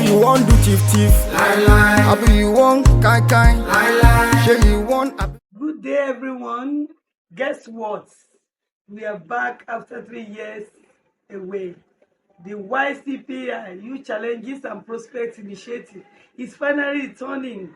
you want do chief. Happy you want kind. Say you want. Good day, everyone. Guess what? We are back after 3 years away. The YCPI, Youth Challenges and Prospects Initiative, is finally returning,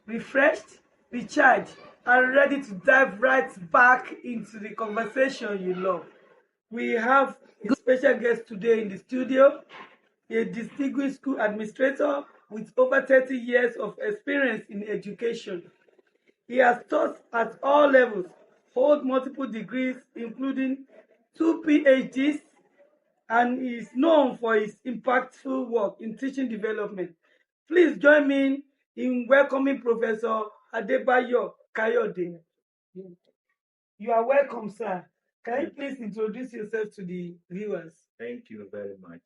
refreshed, recharged, and ready to dive right back into the conversation you love. We have a special guest today in the studio, a distinguished school administrator with over 30 years of experience in education. He has taught at all levels, holds multiple degrees, including 2 PhDs, and is known for his impactful work in teaching development. Please join me in welcoming Professor Adebayo Kayode. You are welcome, sir. Can you please introduce yourself to the viewers? Thank you very much.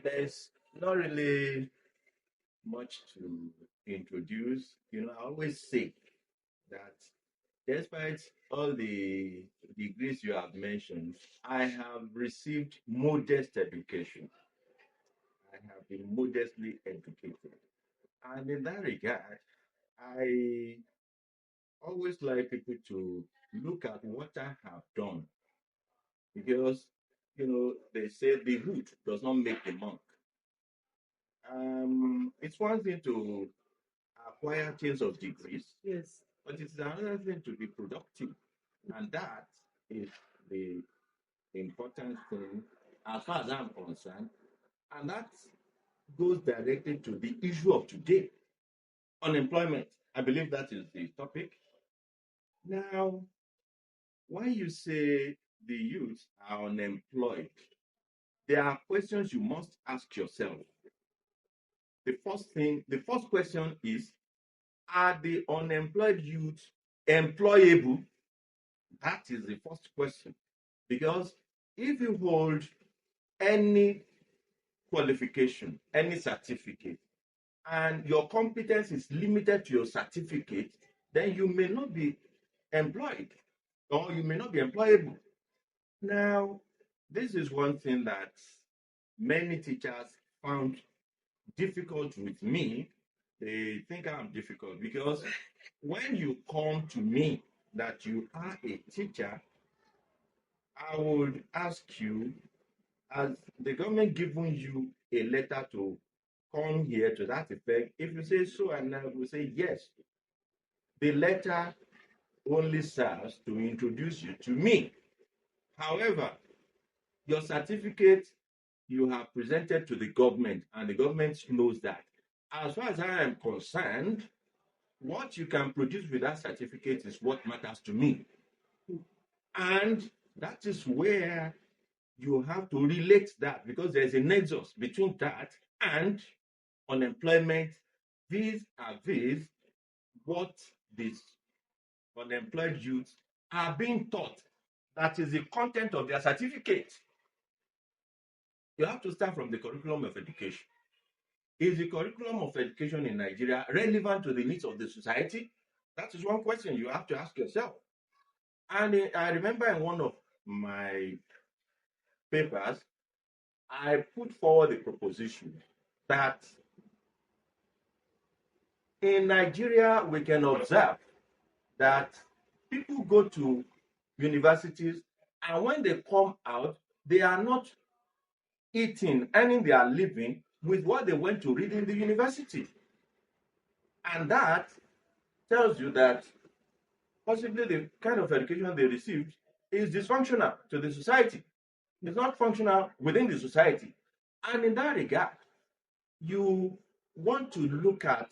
There's not really much to introduce. I always say that despite all the degrees you have mentioned, I have received modest education. I have been modestly educated. And in that regard, I always like people to look at what I have done because, they say the root does not make the monk. It's one thing to acquire tens of degrees, Yes. but it's another thing to be productive. And that is the important thing as far as I'm concerned. And that goes directly to the issue of today, unemployment. I believe that is the topic. Now, when you say the youth are unemployed, there are questions you must ask yourself. The first question is, are the unemployed youth employable? That is the first question. Because if you hold any qualification, any certificate, and your competence is limited to your certificate, then you may not be employed or you may not be employable. Now, this is one thing that many teachers found difficult with me. They think I'm difficult because when you come to me that you are a teacher, I would ask you, has the government given you a letter to come here to that effect? If you say so, and I will say yes. The letter only serves to introduce you to me. However, your certificate you have presented to the government, and the government knows that. As far as I am concerned, what you can produce with that certificate is what matters to me. And that is where you have to relate that, because there's a nexus between that and unemployment. These are what these unemployed youths are being taught. That is the content of their certificate. You have to start from the curriculum of education. Is the curriculum of education in Nigeria relevant to the needs of the society? That is one question you have to ask yourself. And I remember in one of my papers, I put forward a proposition that in Nigeria, we can observe that people go to universities, and when they come out, they are not earning their living with what they went to read in the university. And that tells you that possibly the kind of education they received is dysfunctional to the society. It's not functional within the society. And in that regard, you want to look at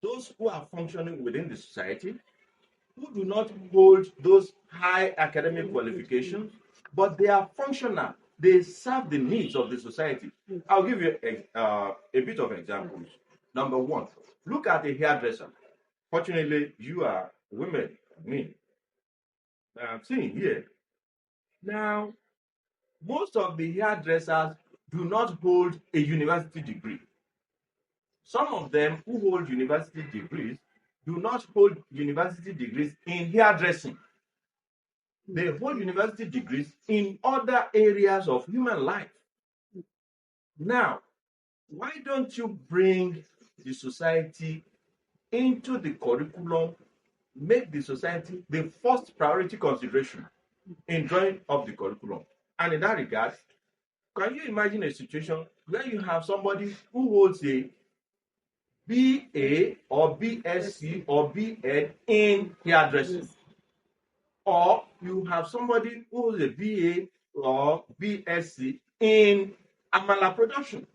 those who are functioning within the society, who do not hold those high academic qualifications, but they are functional. They serve the needs of the society. I'll give you a bit of examples. Number one, look at a hairdresser. Fortunately, you are women, me. I'm seeing here. Now, most of the hairdressers do not hold a university degree. Some of them who hold university degrees do not hold university degrees in hairdressing. They hold university degrees in other areas of human life. Now, why don't you bring the society into the curriculum, make the society the first priority consideration in drawing up the curriculum? And in that regard, can you imagine a situation where you have somebody who holds a BA or BSc or BEd in hairdressing, or you have somebody who holds a BA or BSc in amala production?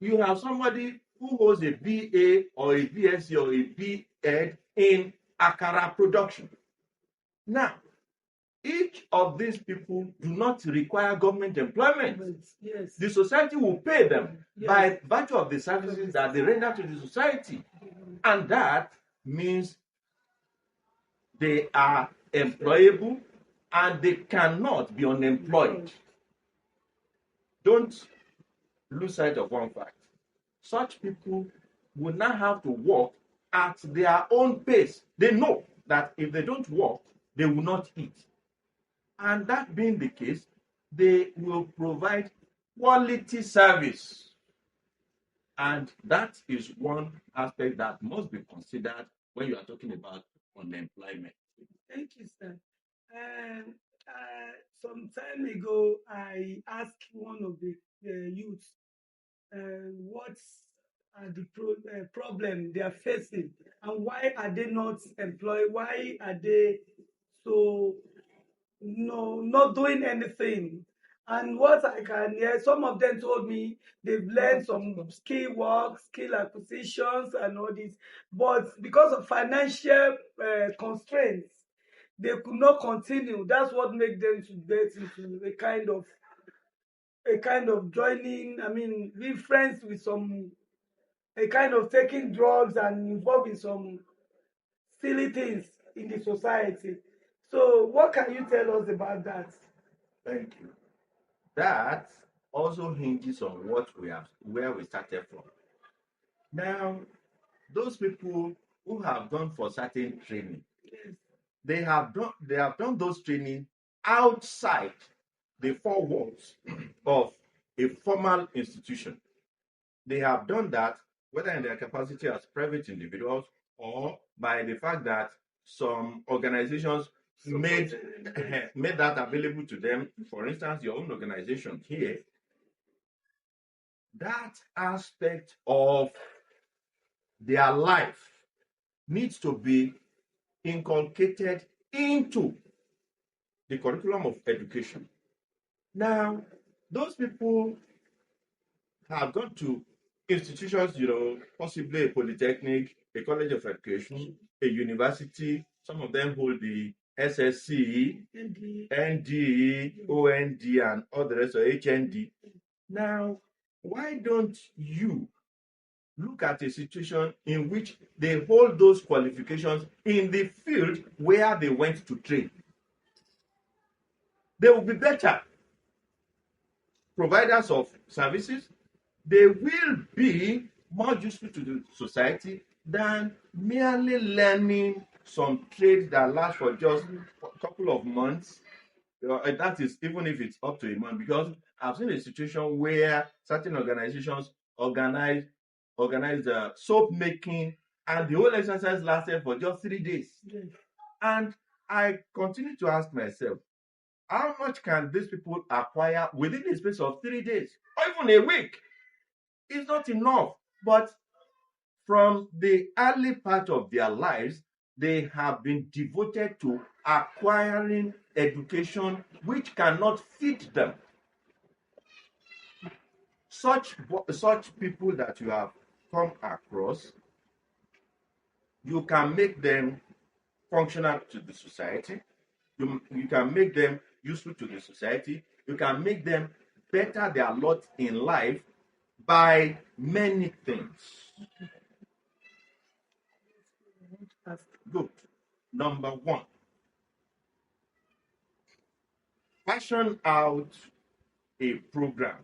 You have somebody who holds a BA or a BSc or a BEd in akara production. Now, each of these people do not require government employment. Yes. The society will pay them Yes. by virtue of the services that they render to the society. And that means they are employable and they cannot be unemployed. Don't lose sight of one fact. Such people will not have to work at their own pace. They know that if they don't work, they will not eat. And that being the case, they will provide quality service. And that is one aspect that must be considered when you are talking about unemployment. Thank you, sir. Some time ago, I asked one of the youths what are the problem they are facing and why are they not employed? Why are they so not doing anything? And what I can hear, some of them told me they've learned some skill work, skill acquisitions, and all this, but because of financial constraints, they could not continue. That's what made them to get into a kind of joining. I mean, be friends with some a kind of taking drugs and involved in some silly things in the society. So, what can you tell us about that? Thank you. That also hinges on where we started from. Now, those people who have gone for certain training, Yes. they have done those training outside the four walls of a formal institution. They have done that whether in their capacity as private individuals or by the fact that some organizations made that available to them. For instance, your own organization here. That aspect of their life needs to be inculcated into the curriculum of education. Now, those people have gone to institutions, possibly a polytechnic, a college of education, a university. Some of them hold the SSC, NDE, OND, and all the rest of HND. Now, why don't you look at a situation in which they hold those qualifications in the field where they went to train? They will be better providers of services. They will be more useful to the society than merely learning some trade that lasts for just a couple of months. That is, even if it's up to a month, because I've seen a situation where certain organizations organize soap making, and the whole exercise lasted for just 3 days. Yes. And I continue to ask myself, how much can these people acquire within the space of 3 days or even a week? It's not enough. But from the early part of their lives, they have been devoted to acquiring education which cannot feed them. Such people that you have come across, you can make them functional to the society. You can make them useful to the society. You can make them better their lot in life by many things. Good. Number one, fashion out a program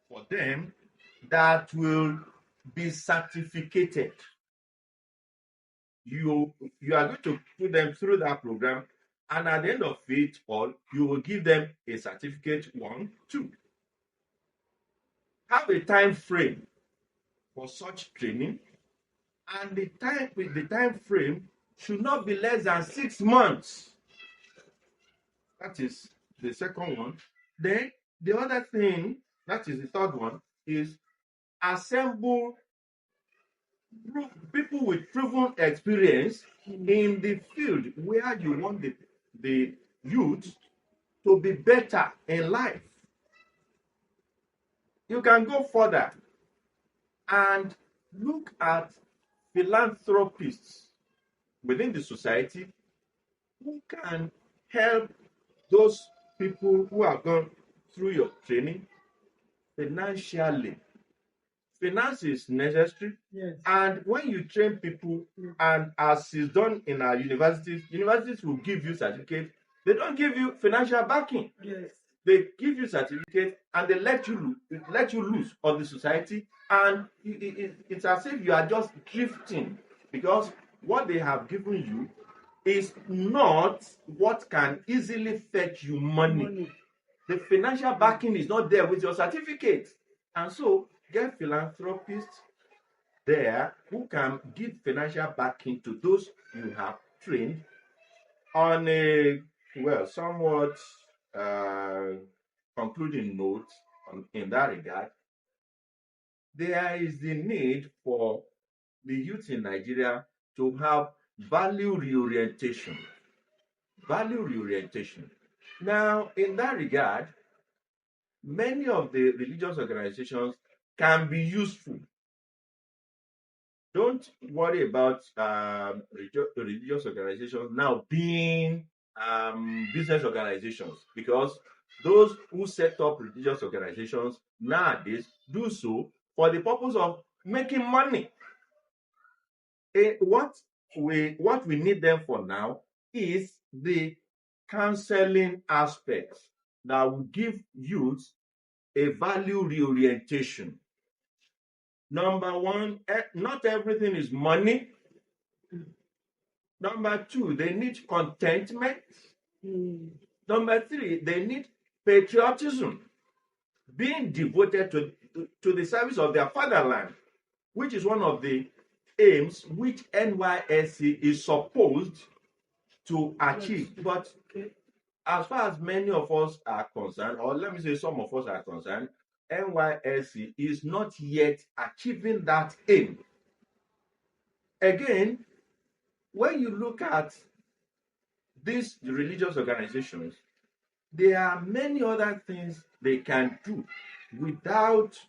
for them that will be certificated. You are going to put them through that program, and at the end of it all, you will give them a certificate 1, 2. have a time frame for such training, and the time frame should not be less than 6 months. That is the second one. Then the other thing, that is the third one, is assemble people with proven experience in the field where you want the youth to be better in life. You can go further and look at philanthropists within the society who can help those people who have gone through your training financially. Finance is necessary. Yes. And when you train people, and as is done in our universities will give you certificate. They don't give you financial backing. Yes. They give you certificate and they let you loose on the society, and it's as if you are just drifting, because what they have given you is not what can easily fetch you money. The financial backing is not there with your certificate. And so get philanthropists there who can give financial backing to those you have trained on a somewhat concluding note in that regard. There is the need for the youth in Nigeria to have value reorientation. Value reorientation. Now, in that regard, many of the religious organizations can be useful. Don't worry about religious organizations now being business organizations, because those who set up religious organizations nowadays do so for the purpose of making money. What we need them for now is the counseling aspect that will give youth a value reorientation. Number one, not everything is money. Number two, they need contentment. Number three, they need patriotism, being devoted to the service of their fatherland, which is one of the aims which NYSC is supposed to achieve. But as far as many of us are concerned, or let me say some of us are concerned, NYSC is not yet achieving that aim. Again, when you look at these religious organizations, there are many other things they can do without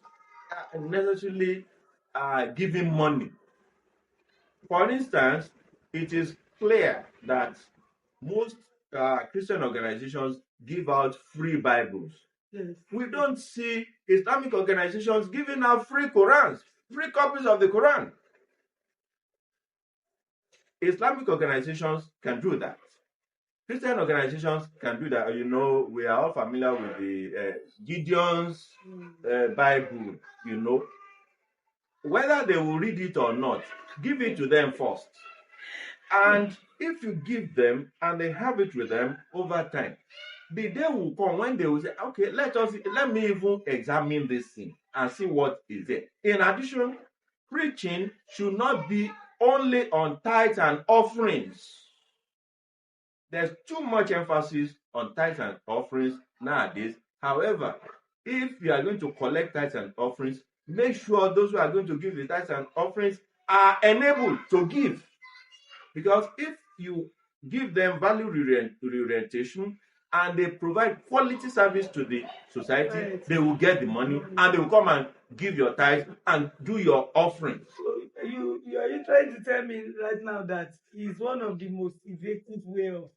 necessarily giving money. For instance, it is clear that most Christian organizations give out free Bibles. Yes. We don't see Islamic organizations giving out free Qurans, free copies of the Quran. Islamic organizations can do that. Christian organizations can do that. You know, we are all familiar with the Gideon's Bible, you know. Whether they will read it or not, give it to them first. And if you give them and they have it with them over time, the day will come when they will say, okay, let me even examine this thing and see what is there. In addition, preaching should not be only on tithes and offerings. There's too much emphasis on tithes and offerings nowadays. However, if you are going to collect tithes and offerings, make sure those who are going to give the tithes and offerings are enabled to give. Because if you give them value reorientation and they provide quality service to the society, they will get the money and they will come and give your tithes and do your offerings. So are you trying to tell me right now that it's one of the most effective way of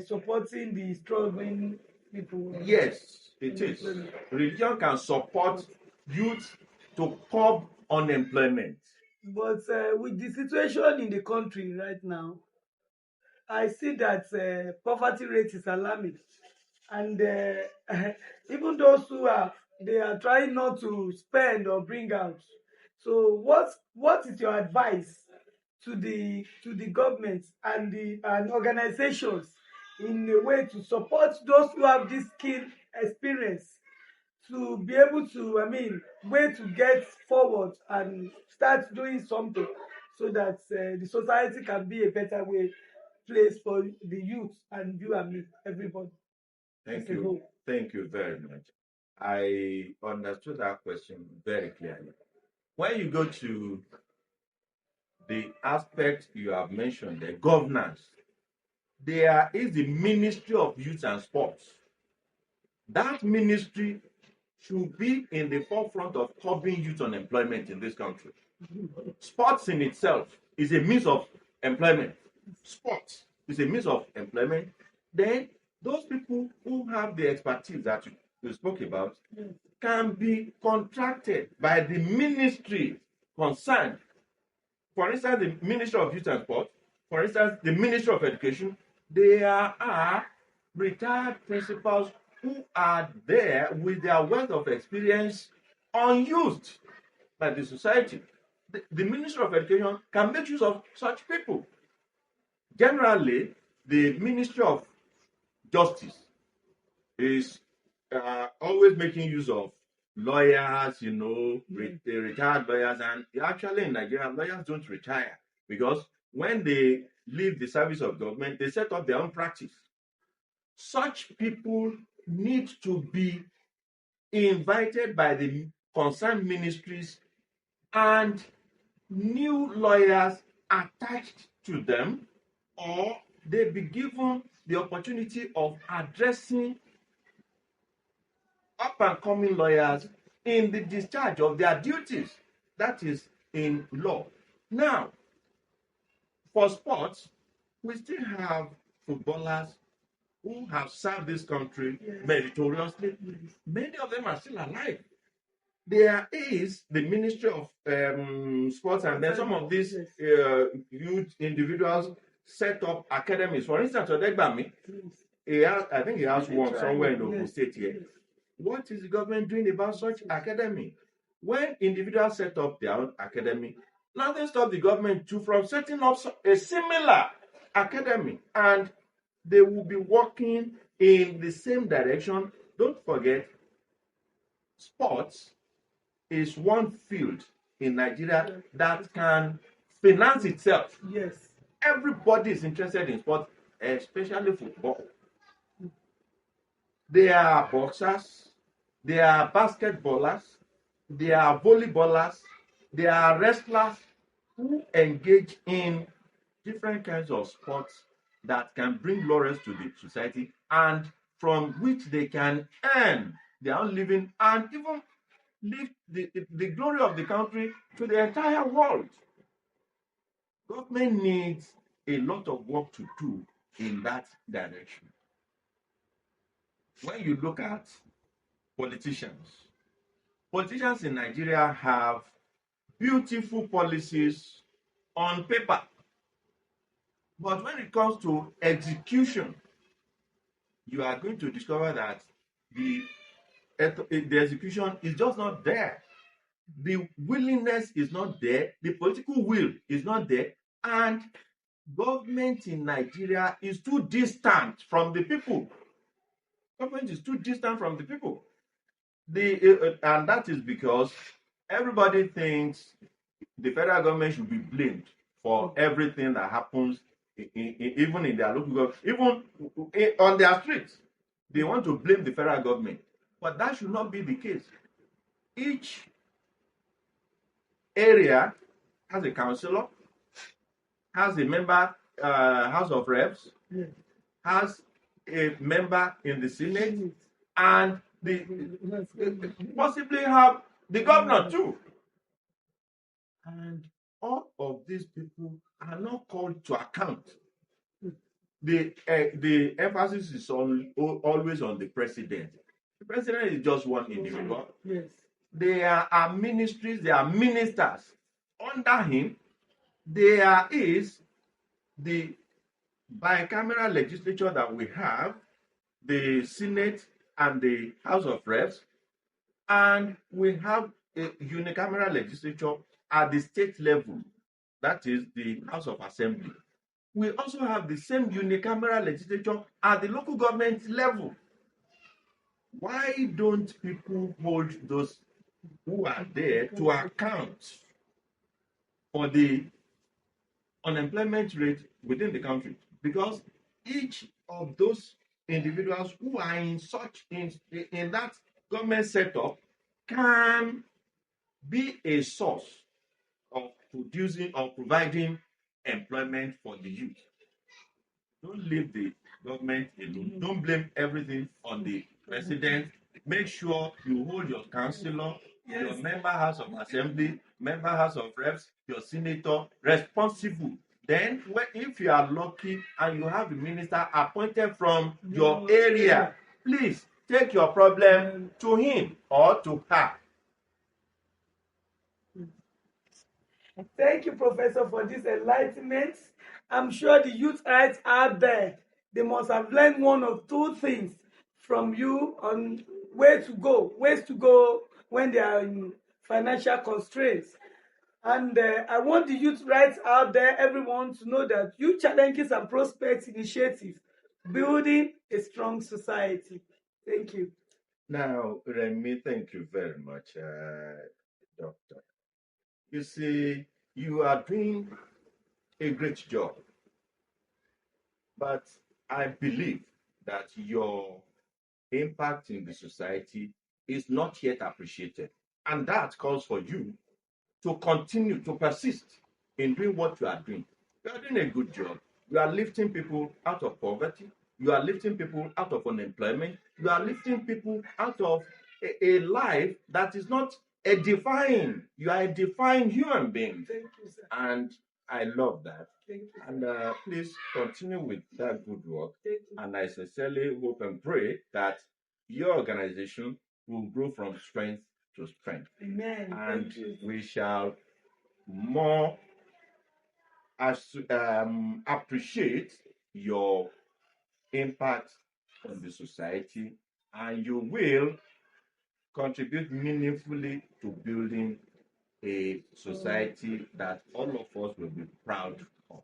supporting the struggling people? Yes, it is. Religion can support youth to curb unemployment. But with the situation in the country right now, I see that poverty rate is alarming, and even those who they are trying not to spend or bring out. So what is your advice to the government and the organizations in a way to support those who have this skill experience to be able to, way to get forward and start doing something so that the society can be a better place for the youth and you and me, everybody. Thank you. Thank you very much. I understood that question very clearly. When you go to the aspect you have mentioned, the governance, there is the Ministry of Youth and Sports. That ministry should be in the forefront of curbing youth unemployment in this country. Sports in itself is a means of employment. Sports is a means of employment. Then those people who have the expertise that you spoke about can be contracted by the ministry concerned. For instance, the Ministry of Youth and Sport, for instance, the Ministry of Education, there are retired principals who are there with their wealth of experience unused by the society. The Ministry of Education can make use of such people. Generally, the Ministry of Justice is always making use of lawyers, retired lawyers. And actually in Nigeria, lawyers don't retire because when they leave the service of government, they set up their own practice. Such people need to be invited by the concerned ministries and new lawyers attached to them, or they be given the opportunity of addressing up and coming lawyers in the discharge of their duties. That is in law. Now, for sports, we still have footballers who have served this country meritoriously. Many of them are still alive. There is the Ministry of Sports, and then some of these youth individuals set up academies. For instance, Odegbami, I think he has one somewhere in Ogun State here. What is the government doing about such academy? When individuals set up their own academy, nothing stops the government from setting up a similar academy, and they will be working in the same direction. Don't forget, sports is one field in Nigeria that can finance itself. Yes. Everybody is interested in sports, especially football. There are boxers, there are basketballers, there are volleyballers, there are wrestlers who engage in different kinds of sports that can bring laurels to the society and from which they can earn their own living and even lift the glory of the country to the entire world. Government needs a lot of work to do in that direction. When you look at politicians in Nigeria have beautiful policies on paper, but when it comes to execution, you are going to discover that the execution is just not there. The willingness is not there, the political will is not there, and government in Nigeria is too distant from the people. Government is too distant from the people. And that is because everybody thinks the federal government should be blamed for everything that happens, even in their local government, even on their streets. They want to blame the federal government. But that should not be the case. Each area has a councillor, has a member, House of Reps, has a member in the Senate, and possibly have the governor too. And all of these people are not called to account. The emphasis is always on the president. The president is just one individual. Yes. There are ministries, there are ministers. Under him, there is the bicameral legislature that we have, the Senate and the House of Reps, and we have a unicameral legislature at the state level, that is the House of Assembly. We also have the same unicameral legislature at the local government level. Why don't people hold those who are there to account for the unemployment rate within the country? Because each of those individuals who are in that government setup can be a source of producing or providing employment for the youth. Don't leave the government alone. Don't blame everything on the president. Make sure you hold your councillor, your member house of assembly, member house of reps, your senator responsible. Then, if you are lucky and you have a minister appointed from your area, please take your problem to him or to her. Thank you, Professor, for this enlightenment. I'm sure the youth rights out there, they must have learned one or two things from you on ways to go when they are in financial constraints. And I want the youth rights out there, everyone, to know that Youth Challenges and Prospects Initiative, building a strong society. Thank you. Now, Remi, thank you very much, Doctor. You see, you are doing a great job, but I believe that your impact in the society is not yet appreciated. And that calls for you to continue to persist in doing what you are doing. You are doing a good job. You are lifting people out of poverty. You are lifting people out of unemployment. You are lifting people out of a life that is not edifying. You are a defined human being. Thank you, sir. And I love that. Thank you, sir. And please continue with that good work. Thank you. And I sincerely hope and pray that your organization will grow from strength to strength. Amen. And Thank you. we shall more appreciate your impact on the society, and you will contribute meaningfully to building a society that all of us will be proud of.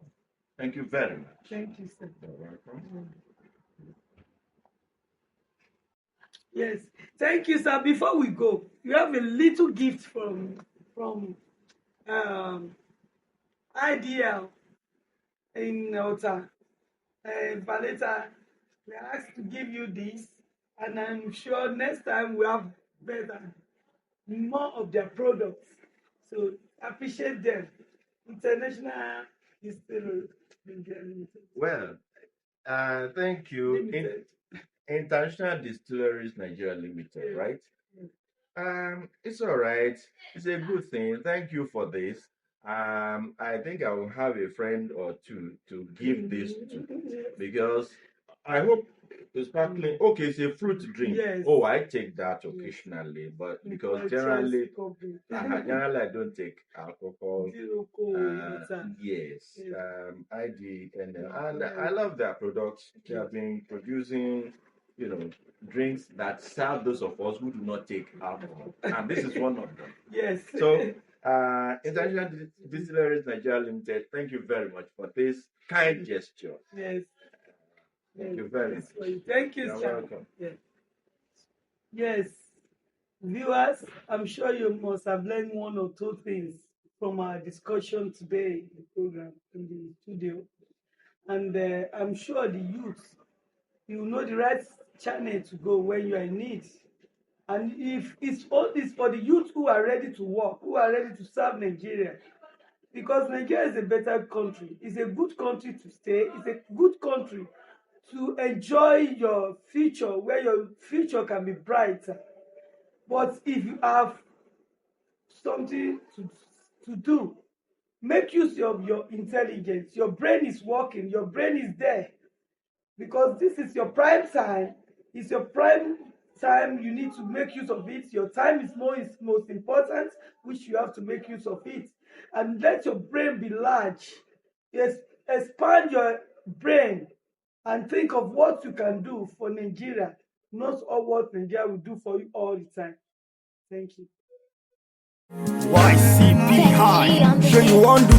Thank you very much. Thank you, sir. You're welcome. Yes, thank you, sir. Before we go, you have a little gift from IDL in Ota. Valeta, we are asked to give you this, and I'm sure next time we have more of their products. So appreciate them. International Distillery. Well, thank you. Limited. International Distilleries Nigeria Limited, right? It's all right. It's a good thing. Thank you for this. I think I will have a friend or two to give this to, because I hope it's sparkling. Okay, it's a fruit drink. Yes. Oh, I take that occasionally, but because generally I don't take alcohol. Yes. And I love their products. They have been producing, drinks that serve those of us who do not take alcohol, and this is one of them. Yes. So, International Distilleries Nigeria Limited, thank you very much for this kind gesture. Yes. Thank you very much. Thank you, You're sir. welcome. Yes. Viewers, I'm sure you must have learned one or two things from our discussion today in the program, in the studio. And I'm sure the youth, you know the right channel to go when you are in need. And if it's all this for the youth who are ready to work, who are ready to serve Nigeria, because Nigeria is a better country. It's a good country to stay. It's a good country to enjoy your future, where your future can be brighter. But if you have something to do, make use of your intelligence. Your brain is working. Your brain is there. Because this is your prime time. It's your prime time. You need to make use of it. Your time is most important, which you have to make use of it. And let your brain be large. Yes, expand your brain and think of what you can do for Nigeria, not all what Nigeria will do for you all the time. Thank you. YCPI. Sure you want to